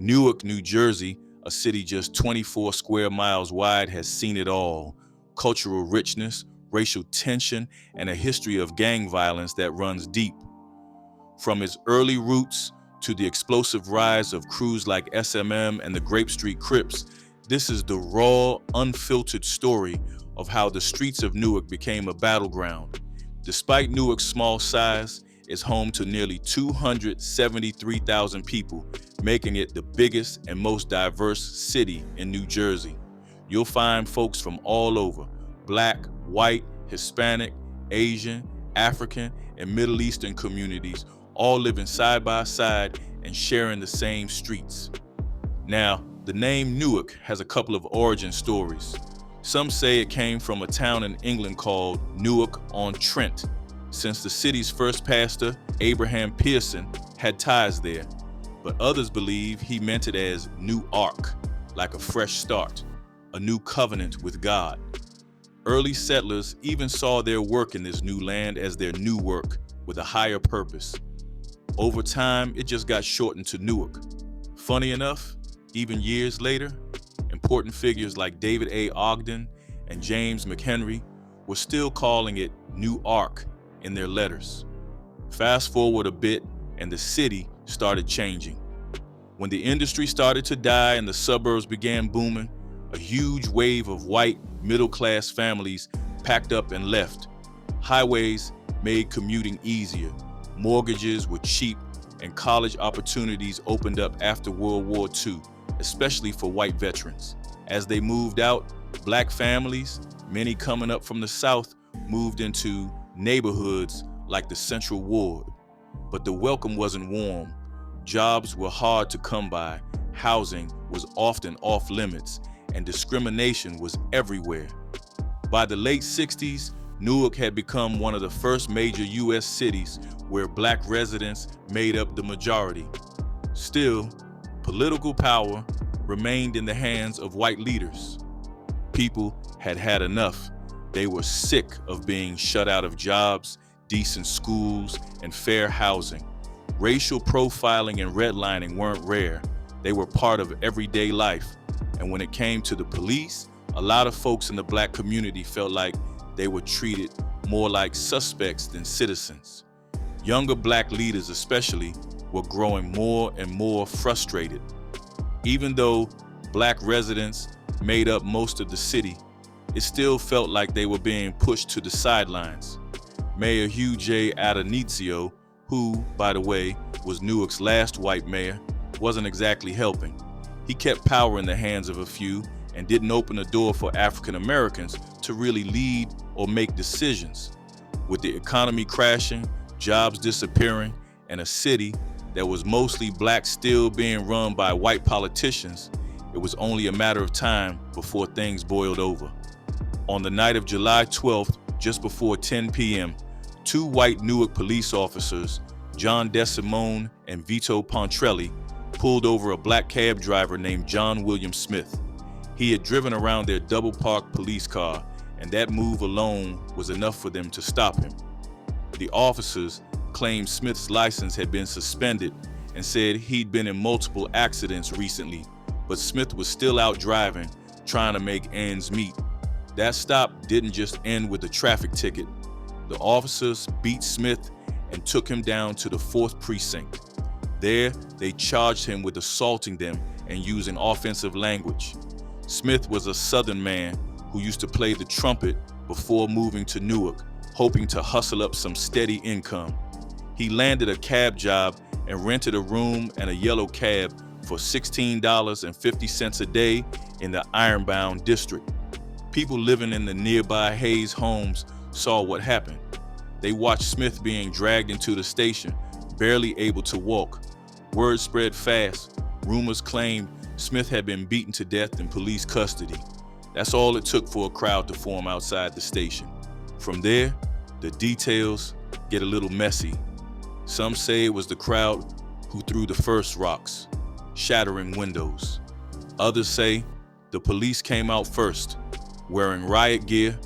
Newark, New Jersey, a city just 24 square miles wide, has seen it all: cultural richness, racial tension, and a history of gang violence that runs deep. From its early roots to the explosive rise of crews like SMM and the Grape Street Crips, this is the raw, unfiltered story of how the streets of Newark became a battleground. Despite Newark's small size, it's home to nearly 273,000 people, making it the biggest and most diverse city in New Jersey. You'll find folks from all over: Black, white, Hispanic, Asian, African, and Middle Eastern communities, all living side by side and sharing the same streets. Now, the name Newark has a couple of origin stories. Some say it came from a town in England called Newark-on-Trent, since the city's first pastor, Abraham Pearson, had ties there. But others believe he meant it as New Ark, like a fresh start, a new covenant with God. Early settlers even saw their work in this new land as their new work, with a higher purpose. Over time, it just got shortened to Newark. Funny enough, even years later, important figures like David A. Ogden and James McHenry were still calling it New Ark in their letters. Fast forward a bit, and the city started changing. When the industry started to die and the suburbs began booming, a huge wave of white, middle-class families packed up and left. Highways made commuting easier, mortgages were cheap, and college opportunities opened up after World War II, especially for white veterans. As they moved out, Black families, many coming up from the South, moved into neighborhoods like the Central Ward. But the welcome wasn't warm. Jobs were hard to come by, housing was often off limits, and discrimination was everywhere. By the late 60s, Newark had become one of the first major U.S. cities where Black residents made up the majority. Still, political power remained in the hands of white leaders. People had had enough. They were sick of being shut out of jobs, decent schools, and fair housing. Racial profiling and redlining weren't rare. They were part of everyday life. And when it came to the police, a lot of folks in the Black community felt like they were treated more like suspects than citizens. Younger Black leaders especially were growing more and more frustrated. Even though Black residents made up most of the city, it still felt like they were being pushed to the sidelines. Mayor Hugh J. Addonizio, who, by the way, was Newark's last white mayor, wasn't exactly helping. He kept power in the hands of a few and didn't open the door for African Americans to really lead or make decisions. With the economy crashing, jobs disappearing, and a city that was mostly Black still being run by white politicians, it was only a matter of time before things boiled over. On the night of July 12th, just before 10 p.m., two white Newark police officers, John DeSimone and Vito Pontrelli, pulled over a Black cab driver named John William Smith. He had driven around their double-parked police car, and that move alone was enough for them to stop him. The officers claimed Smith's license had been suspended and said he'd been in multiple accidents recently, but Smith was still out driving, trying to make ends meet. That stop didn't just end with a traffic ticket. The officers beat Smith and took him down to the 4th precinct. There, they charged him with assaulting them and using offensive language. Smith was a Southern man who used to play the trumpet before moving to Newark, hoping to hustle up some steady income. He landed a cab job and rented a room and a yellow cab for $16.50 a day in the Ironbound district. People living in the nearby Hayes homes saw what happened. They watched Smith being dragged into the station, barely able to walk. Word spread fast. Rumors claimed Smith had been beaten to death in police custody. That's all it took for a crowd to form outside the station. From there, the details get a little messy. Some say it was the crowd who threw the first rocks, shattering windows. Others say the police came out first, wearing riot gear,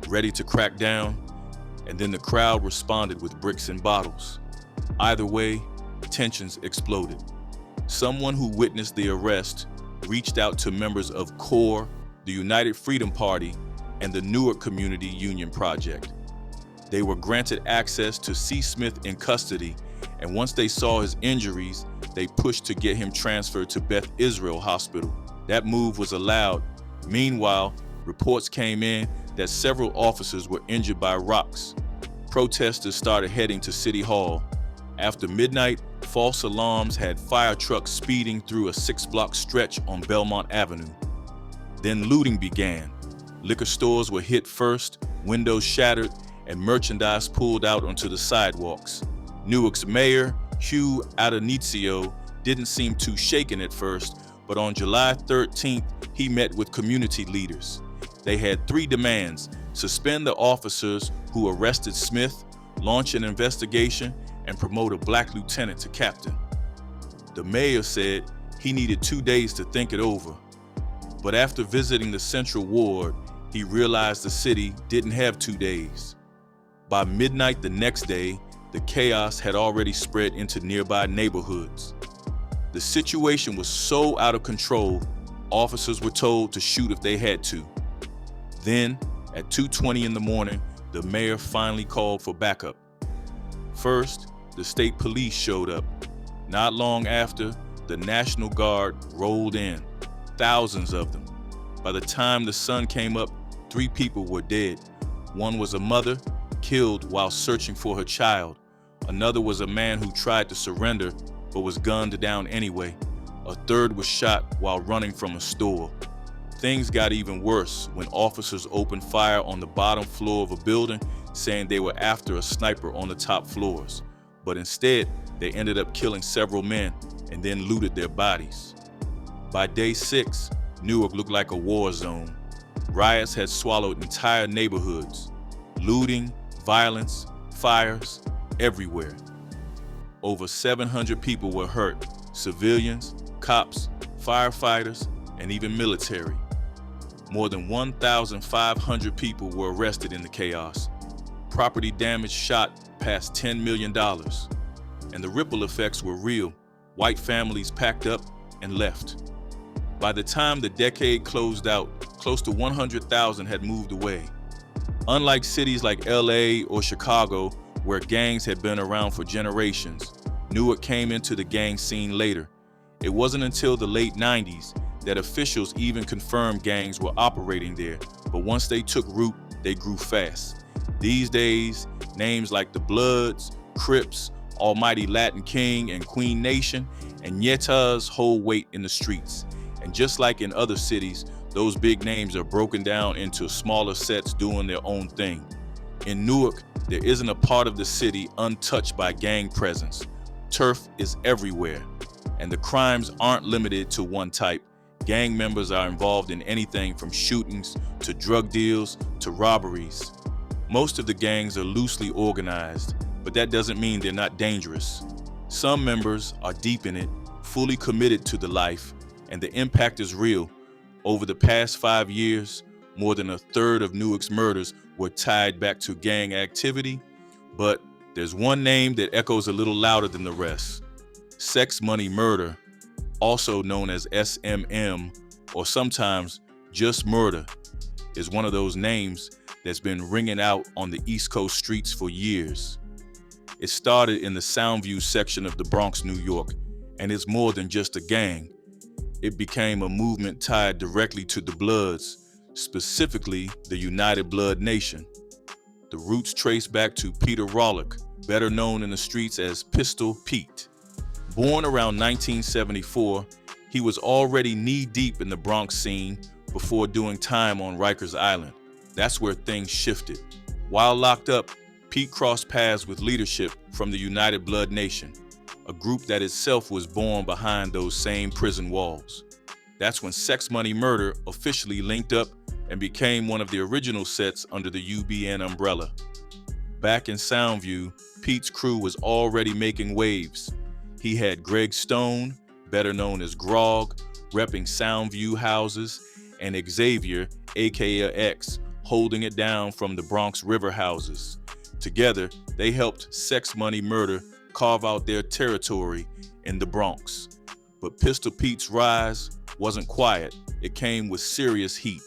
ready to crack down, and then the crowd responded with bricks and bottles. Either way, tensions exploded. Someone who witnessed the arrest reached out to members of CORE, the United Freedom Party, and the Newark Community Union Project. They were granted access to see Smith in custody, and once they saw his injuries, they pushed to get him transferred to Beth Israel Hospital. That move was allowed. Meanwhile, reports came in that several officers were injured by rocks. Protesters started heading to City Hall. After midnight, false alarms had fire trucks speeding through a 6-block stretch on Belmont Avenue. Then looting began. Liquor stores were hit first, windows shattered, and merchandise pulled out onto the sidewalks. Newark's mayor, Hugh Addonizio, didn't seem too shaken at first, but on July 13th, he met with community leaders. They had 3 demands: suspend the officers who arrested Smith, launch an investigation, and promote a black lieutenant to captain. The mayor said he needed 2 days to think it over. But after visiting the Central Ward, he realized the city didn't have 2 days. By midnight the next day, the chaos had already spread into nearby neighborhoods. The situation was so out of control, officers were told to shoot if they had to. Then, at 2:20 in the morning, the mayor finally called for backup. First, the state police showed up. Not long after, the National Guard rolled in, thousands of them. By the time the sun came up, 3 people were dead. One was a mother, killed while searching for her child. Another was a man who tried to surrender, but was gunned down anyway. A third was shot while running from a store. Things got even worse when officers opened fire on the bottom floor of a building, saying they were after a sniper on the top floors. But instead, they ended up killing several men and then looted their bodies. By day 6, Newark looked like a war zone. Riots had swallowed entire neighborhoods. Looting, violence, fires, everywhere. Over 700 people were hurt: civilians, cops, firefighters, and even military. More than 1,500 people were arrested in the chaos. Property damage shot past $10 million. And the ripple effects were real. White families packed up and left. By the time the decade closed out, close to 100,000 had moved away. Unlike cities like LA or Chicago, where gangs had been around for generations, Newark came into the gang scene later. It wasn't until the late 90s that officials even confirmed gangs were operating there, but once they took root, they grew fast. These days, names like the Bloods, Crips, Almighty Latin King, and Queen Nation, and Nietas hold weight in the streets. And just like in other cities, those big names are broken down into smaller sets doing their own thing. In Newark, there isn't a part of the city untouched by gang presence. Turf is everywhere, and the crimes aren't limited to one type. Gang members are involved in anything from shootings to drug deals to robberies. Most of the gangs are loosely organized, but that doesn't mean they're not dangerous. Some members are deep in it, fully committed to the life, and the impact is real. Over the past 5 years, more than a third of Newark's murders were tied back to gang activity, but there's one name that echoes a little louder than the rest. Sex Money Murda, also known as SMM, or sometimes just Murda, is one of those names that's been ringing out on the East Coast streets for years. It started in the Soundview section of the Bronx, New York, and it's more than just a gang. It became a movement tied directly to the Bloods, specifically the United Blood Nation. The roots trace back to Peter Rawlik, better known in the streets as Pistol Pete. Born around 1974, he was already knee-deep in the Bronx scene before doing time on Rikers Island. That's where things shifted. While locked up, Pete crossed paths with leadership from the United Blood Nation, a group that itself was born behind those same prison walls. That's when Sex Money Murda officially linked up and became one of the original sets under the UBN umbrella. Back in Soundview, Pete's crew was already making waves. He had Greg Stone, better known as Grog, repping Soundview houses, and Xavier, aka X, holding it down from the Bronx River houses. Together, they helped Sex Money Murda carve out their territory in the Bronx. But Pistol Pete's rise wasn't quiet. It came with serious heat.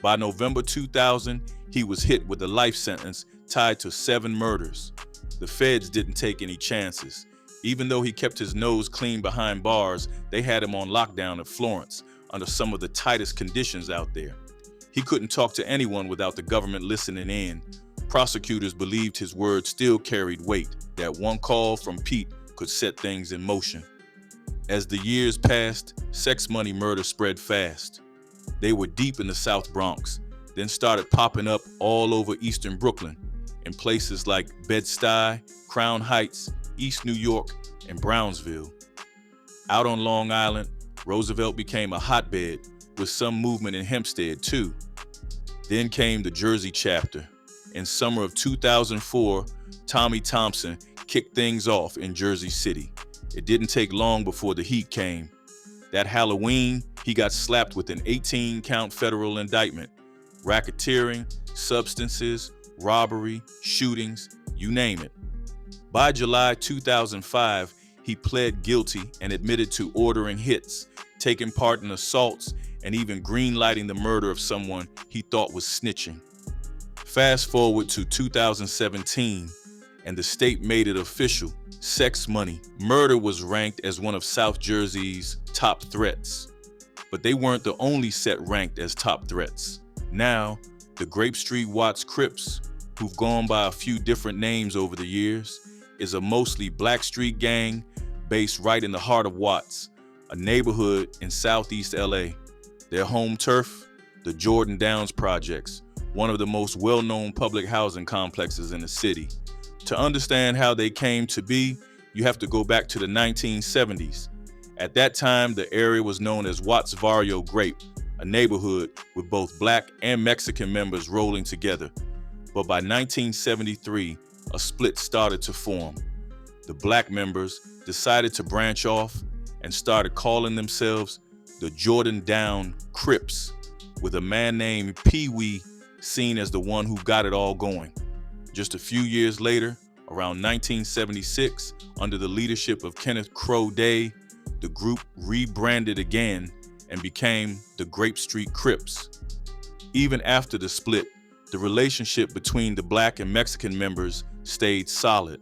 By November 2000, he was hit with a life sentence tied to 7 murders. The feds didn't take any chances. Even though he kept his nose clean behind bars, they had him on lockdown in Florence under some of the tightest conditions out there. He couldn't talk to anyone without the government listening in. Prosecutors believed his word still carried weight, that one call from Pete could set things in motion. As the years passed, sex money murder spread fast. They were deep in the South Bronx, then started popping up all over eastern Brooklyn, in places like Bed-Stuy, Crown Heights, East New York, and Brownsville. Out on Long Island, Roosevelt became a hotbed, with some movement in Hempstead too. Then came the Jersey chapter. In summer of 2004, Tommy Thompson kicked things off in Jersey City. It didn't take long before the heat came. That Halloween, he got slapped with an 18-count federal indictment. Racketeering, substances, robbery, shootings, you name it. By July 2005, he pled guilty and admitted to ordering hits, taking part in assaults, and even green-lighting the murder of someone he thought was snitching. Fast forward to 2017, and the state made it official. Sex money. Murder was ranked as one of South Jersey's top threats. But they weren't the only set ranked as top threats. Now, the Grape Street Crips, who've gone by a few different names over the years, is a mostly black street gang based right in the heart of Watts, a neighborhood in southeast LA. Their home turf, the Jordan Downs Projects, one of the most well-known public housing complexes in the city. To understand how they came to be, you have to go back to the 1970s. At that time, the area was known as Watts Barrio Grape, a neighborhood with both black and Mexican members rolling together. But by 1973, a split started to form. The black members decided to branch off and started calling themselves the Jordan Down Crips, with a man named Pee Wee seen as the one who got it all going. Just a few years later, around 1976, under the leadership of Kenneth Crow Day, the group rebranded again and became the Grape Street Crips. Even after the split, the relationship between the black and Mexican members stayed solid.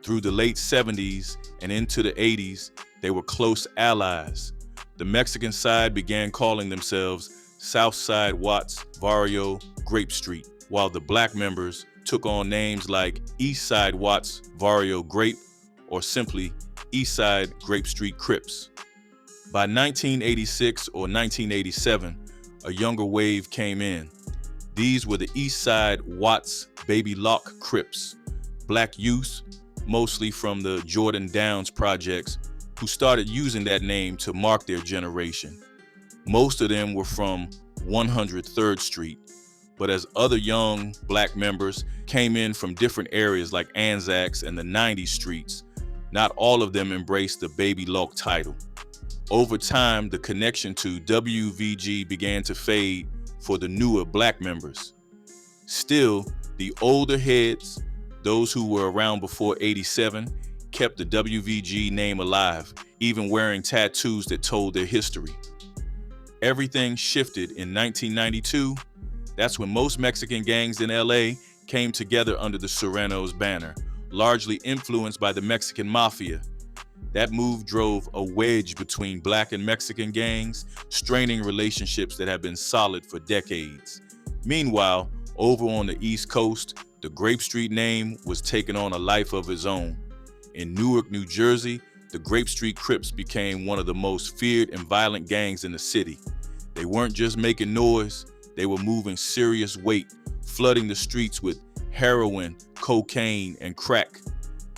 Through the late 70s and into the 80s, they were close allies. The Mexican side began calling themselves Southside Watts Barrio Grape Street, while the black members took on names like Eastside Watts Barrio Grape or simply Eastside Grape Street Crips. By 1986 or 1987, a younger wave came in. These were the Eastside Watts Baby Lock Crips, black youth, mostly from the Jordan Downs projects, who started using that name to mark their generation. Most of them were from 103rd Street, but as other young black members came in from different areas like Anzacs and the 90 streets, not all of them embraced the Baby Lock title. Over time, the connection to WVG began to fade for the newer black members. Still, the older heads, those who were around before '87, kept the WVG name alive, even wearing tattoos that told their history. Everything shifted in 1992. That's when most Mexican gangs in LA came together under the Serranos banner, largely influenced by the Mexican mafia. That move drove a wedge between black and Mexican gangs, straining relationships that had been solid for decades. Meanwhile, over on the East Coast, the Grape Street name was taking on a life of its own. In Newark, New Jersey, the Grape Street Crips became one of the most feared and violent gangs in the city. They weren't just making noise, they were moving serious weight, flooding the streets with heroin, cocaine, and crack.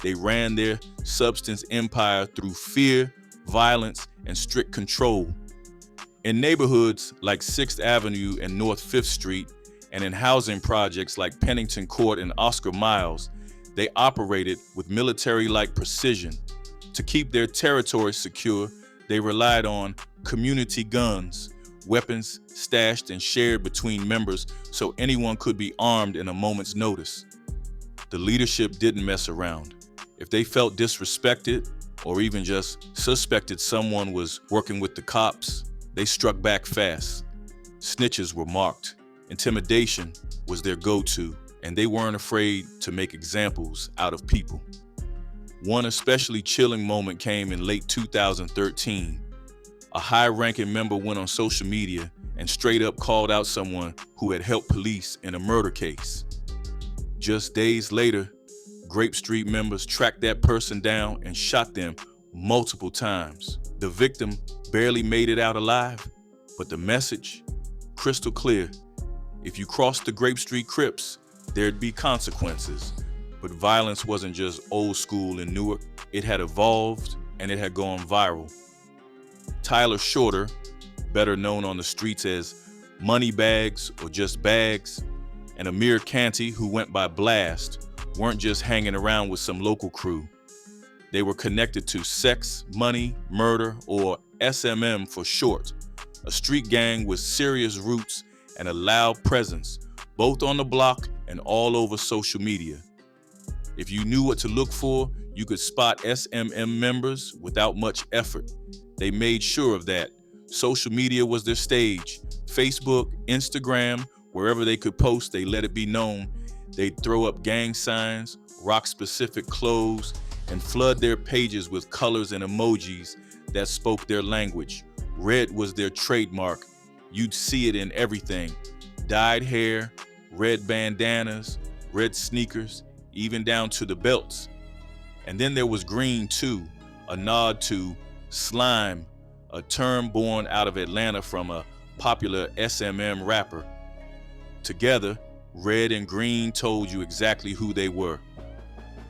They ran their substance empire through fear, violence, and strict control. In neighborhoods like 6th Avenue and North 5th Street, and in housing projects like Pennington Court and Oscar Miles, they operated with military-like precision. To keep their territory secure, they relied on community guns, weapons stashed and shared between members so anyone could be armed in a moment's notice. The leadership didn't mess around. If they felt disrespected, or even just suspected someone was working with the cops, they struck back fast. Snitches were marked. Intimidation was their go-to, and they weren't afraid to make examples out of people. One especially chilling moment came in late 2013. A high-ranking member went on social media and straight up called out someone who had helped police in a murder case. Just days later, Grape Street members tracked that person down and shot them multiple times. The victim barely made it out alive, but the message, crystal clear. If you crossed the Grape Street Crips, there'd be consequences. But violence wasn't just old school in Newark. It had evolved and it had gone viral. Tyler Shorter, better known on the streets as Money Bags or just Bags, and Amir Canty, who went by Blast, weren't just hanging around with some local crew. They were connected to Sex, Money, Murder, or SMM for short, a street gang with serious roots and a loud presence, both on the block and all over social media. If you knew what to look for, you could spot SMM members without much effort. They made sure of that. Social media was their stage. Facebook, Instagram, wherever they could post, they let it be known. They'd throw up gang signs, rock specific clothes, and flood their pages with colors and emojis that spoke their language. Red was their trademark. You'd see it in everything. Dyed hair, red bandanas, red sneakers, even down to the belts. And then there was green too, a nod to slime, a term born out of Atlanta from a popular SMM rapper. Together, red and green told you exactly who they were.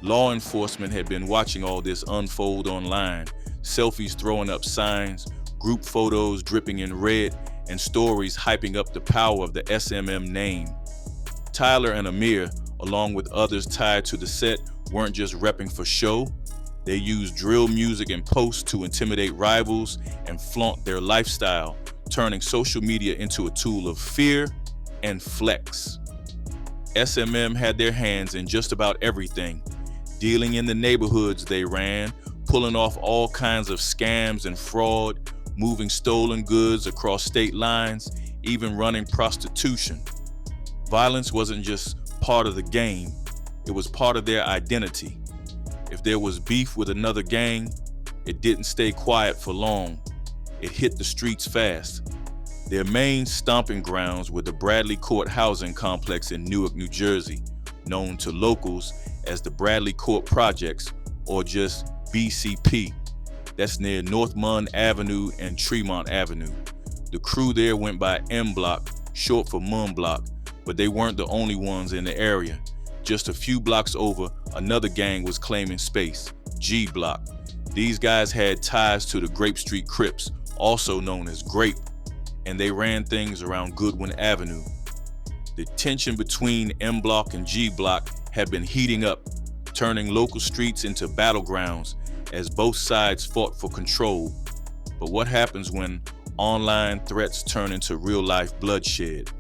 Law enforcement had been watching all this unfold online, selfies throwing up signs, group photos dripping in red, and stories hyping up the power of the SMM name. Tyler and Amir, along with others tied to the set, weren't just repping for show. They used drill music and posts to intimidate rivals and flaunt their lifestyle, turning social media into a tool of fear and flex. SMM had their hands in just about everything, dealing in the neighborhoods they ran, pulling off all kinds of scams and fraud, moving stolen goods across state lines, even running prostitution. Violence wasn't just part of the game, it was part of their identity. If there was beef with another gang, it didn't stay quiet for long. It hit the streets fast. Their main stomping grounds were the Bradley Court housing complex in Newark, New Jersey, known to locals as the Bradley Court Projects, or just BCP. That's near Northmont Avenue and Tremont Avenue. The crew there went by M Block, short for Mun Block, but they weren't the only ones in the area. Just a few blocks over, another gang was claiming space, G Block. These guys had ties to the Grape Street Crips, also known as Grape, and they ran things around Goodwin Avenue. The tension between M Block and G Block had been heating up, turning local streets into battlegrounds as both sides fought for control. But what happens when online threats turn into real-life bloodshed?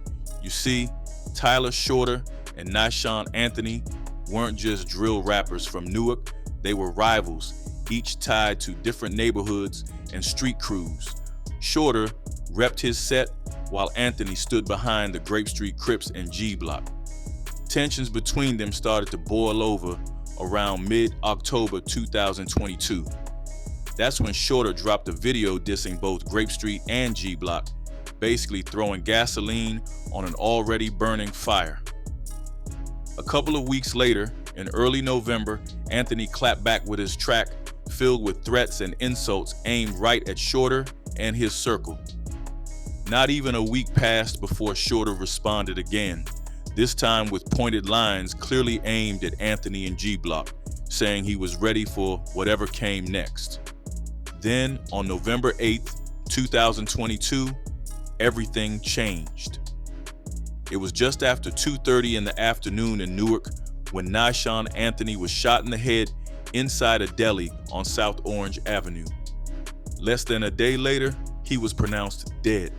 You see, Tyler Shorter and Nyshawn Anthony weren't just drill rappers from Newark, they were rivals, each tied to different neighborhoods and street crews. Shorter repped his set while Anthony stood behind the Grape Street Crips and G Block. Tensions between them started to boil over around mid-October 2022. That's when Shorter dropped a video dissing both Grape Street and G Block, basically throwing gasoline on an already burning fire. A couple of weeks later, in early November, Anthony clapped back with his track filled with threats and insults aimed right at Shorter and his circle. Not even a week passed before Shorter responded again, this time with pointed lines clearly aimed at Anthony and G Block, saying he was ready for whatever came next. Then, on November 8th, 2022, everything changed. It was just after 2:30 in the afternoon in Newark when Nyshawn Anthony was shot in the head inside a deli on South Orange Avenue. Less than a day later, he was pronounced dead.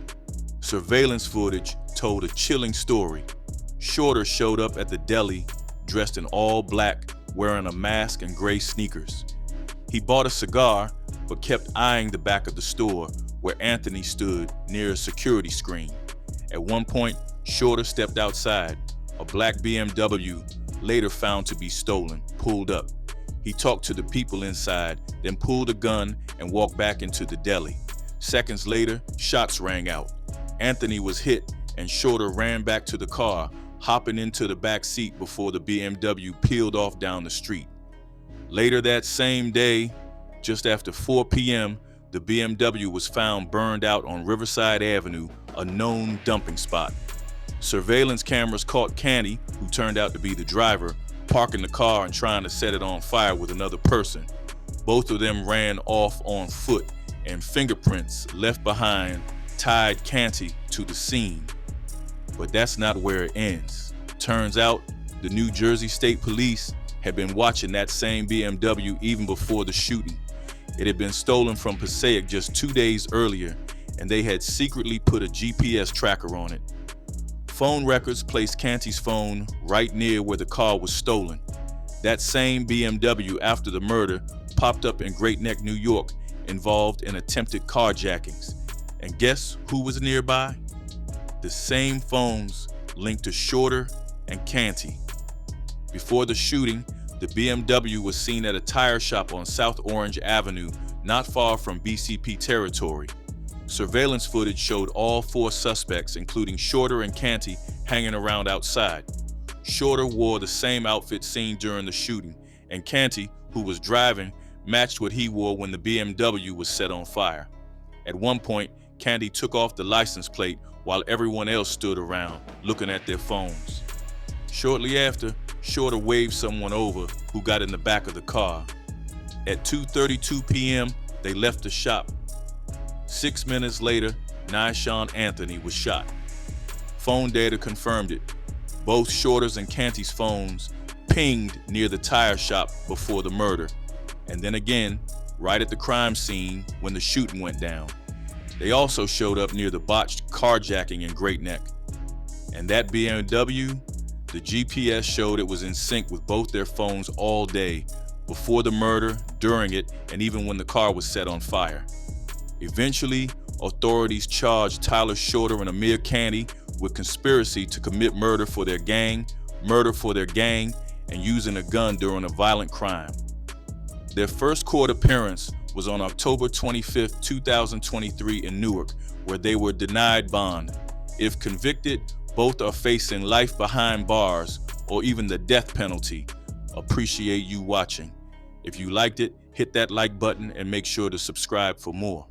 Surveillance footage told a chilling story. Shorter showed up at the deli dressed in all black, wearing a mask and gray sneakers. He bought a cigar, but kept eyeing the back of the store where Anthony stood near a security screen. At one point, Shorter stepped outside. A black BMW, later found to be stolen, pulled up. He talked to the people inside, then pulled a gun and walked back into the deli. Seconds later, shots rang out. Anthony was hit, and Shorter ran back to the car, hopping into the back seat before the BMW peeled off down the street. Later that same day, just after 4 p.m., the BMW was found burned out on Riverside Avenue, a known dumping spot. Surveillance cameras caught Canty, who turned out to be the driver, parking the car and trying to set it on fire with another person. Both of them ran off on foot, and fingerprints left behind tied Canty to the scene. But that's not where it ends. Turns out, the New Jersey State Police had been watching that same BMW even before the shooting. It had been stolen from Passaic just 2 days earlier, and they had secretly put a GPS tracker on it. Phone records placed Canty's phone right near where the car was stolen. That same BMW after the murder popped up in Great Neck, New York, involved in attempted carjackings. And guess who was nearby? The same phones linked to Shorter and Canty. Before the shooting, the BMW was seen at a tire shop on South Orange Avenue, not far from BCP territory. Surveillance footage showed all 4 suspects, including Shorter and Canty, hanging around outside. Shorter wore the same outfit seen during the shooting, and Canty, who was driving, matched what he wore when the BMW was set on fire. At one point, Canty took off the license plate while everyone else stood around, looking at their phones. Shortly after, Shorter waved someone over who got in the back of the car. At 2:32 p.m., they left the shop. 6 minutes later, Nyshawn Anthony was shot. Phone data confirmed it. Both Shorter's and Canty's phones pinged near the tire shop before the murder, and then again, right at the crime scene when the shooting went down. They also showed up near the botched carjacking in Great Neck. And that BMW, the GPS showed it was in sync with both their phones all day, before the murder, during it, and even when the car was set on fire. Eventually, authorities charged Tyler Shorter and Amir Canty with conspiracy to commit murder for their gang, and using a gun during a violent crime. Their first court appearance was on October 25, 2023 in Newark, where they were denied bond. If convicted, both are facing life behind bars or even the death penalty. Appreciate you watching. If you liked it, hit that like button and make sure to subscribe for more.